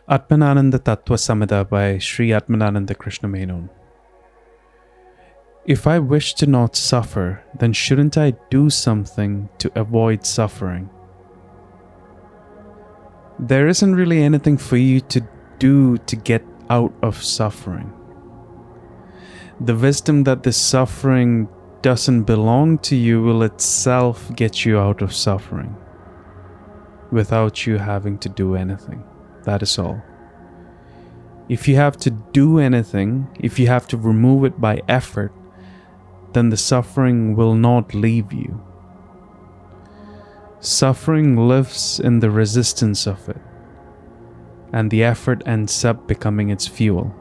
Atmananda Samhita by Sri Atmananda Krishna Menon. If I wish to not suffer, then shouldn't I do something to avoid suffering? There isn't really anything for you to do to get out of suffering. The wisdom that this suffering doesn't belong to you will itself get you out of suffering without you having to do anything. That is all. If you have to do anything, if you have to remove it by effort, then the suffering will not leave you. Suffering lives in the resistance of it, and the effort ends up becoming its fuel.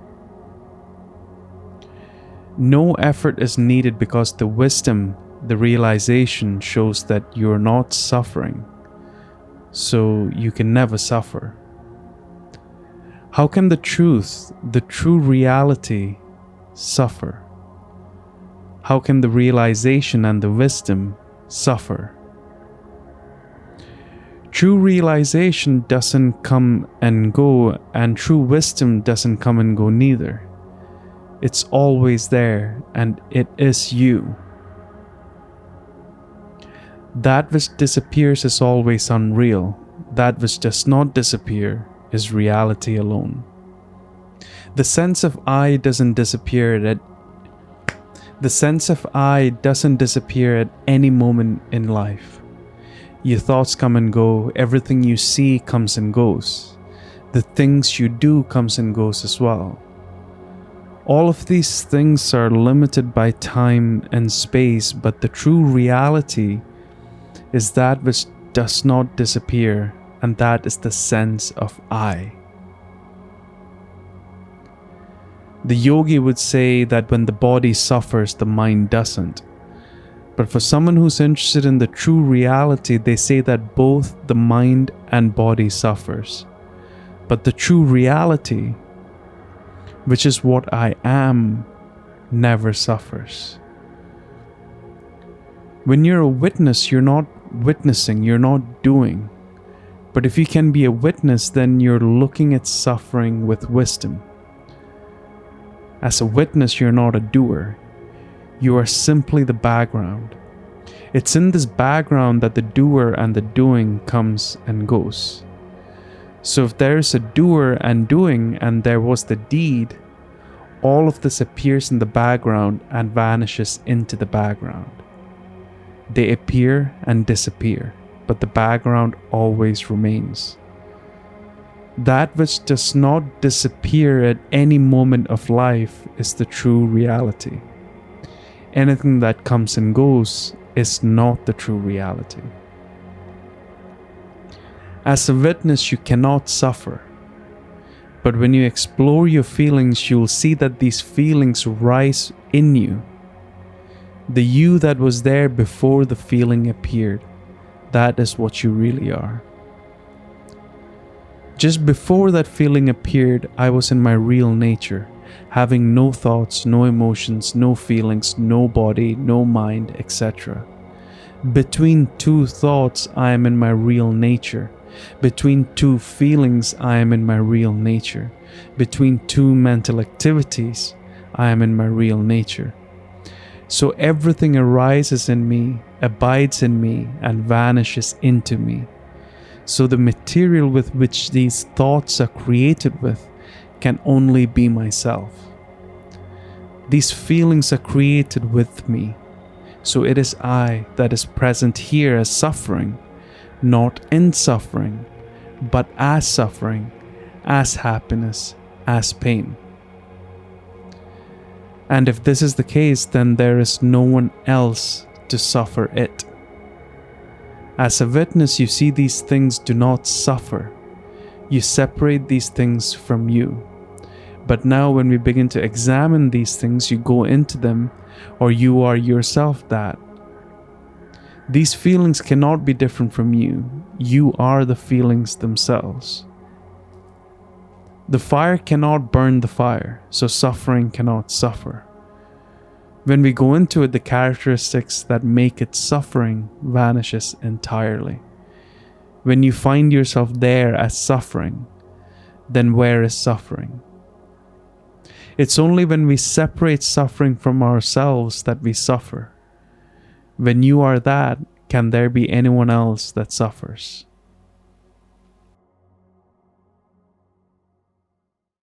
No effort is needed because the wisdom, the realization shows that you're not suffering, so you can never suffer. How can the truth, the true reality, suffer? How can the realization and the wisdom suffer? True realization doesn't come and go, and true wisdom doesn't come and go neither. It's always there, and it is you. That which disappears is always unreal. That which does not disappear is reality alone. The sense of I doesn't disappear at any moment in life. Your thoughts come and go, everything you see comes and goes. The things you do comes and goes as well. All of these things are limited by time and space, but the true reality is that which does not disappear, and that is the sense of I. The yogi would say that when the body suffers, the mind doesn't. But for someone who's interested in the true reality, they say that both the mind and body suffers. But the true reality, which is what I am, never suffers. When you're a witness, you're not witnessing, you're not doing. But if you can be a witness, then you're looking at suffering with wisdom. As a witness, you're not a doer. You are simply the background. It's in this background that the doer and the doing comes and goes. So if there is a doer and doing and there was the deed, all of this appears in the background and vanishes into the background. They appear and disappear, but the background always remains. That which does not disappear at any moment of life is the true reality. Anything that comes and goes is not the true reality. As a witness, you cannot suffer. But when you explore your feelings, you'll see that these feelings rise in you. The you that was there before the feeling appeared, that is what you really are. Just before that feeling appeared, I was in my real nature, having no thoughts, no emotions, no feelings, no body, no mind, etc. Between two thoughts, I am in my real nature. Between two feelings, I am in my real nature. Between two mental activities, I am in my real nature. So everything arises in me, abides in me, and vanishes into me. So the material with which these thoughts are created with can only be myself. These feelings are created with me. So it is I that is present here as suffering, not in suffering, but as suffering, as happiness, as pain. And if this is the case, then there is no one else to suffer it. As a witness, you see these things do not suffer. You separate these things from you. But now when we begin to examine these things, you go into them, or you are yourself that. These feelings cannot be different from you. You are the feelings themselves. The fire cannot burn the fire, so suffering cannot suffer. When we go into it, the characteristics that make it suffering vanishes entirely. When you find yourself there as suffering, then where is suffering? It's only when we separate suffering from ourselves that we suffer. When you are that, can there be anyone else that suffers?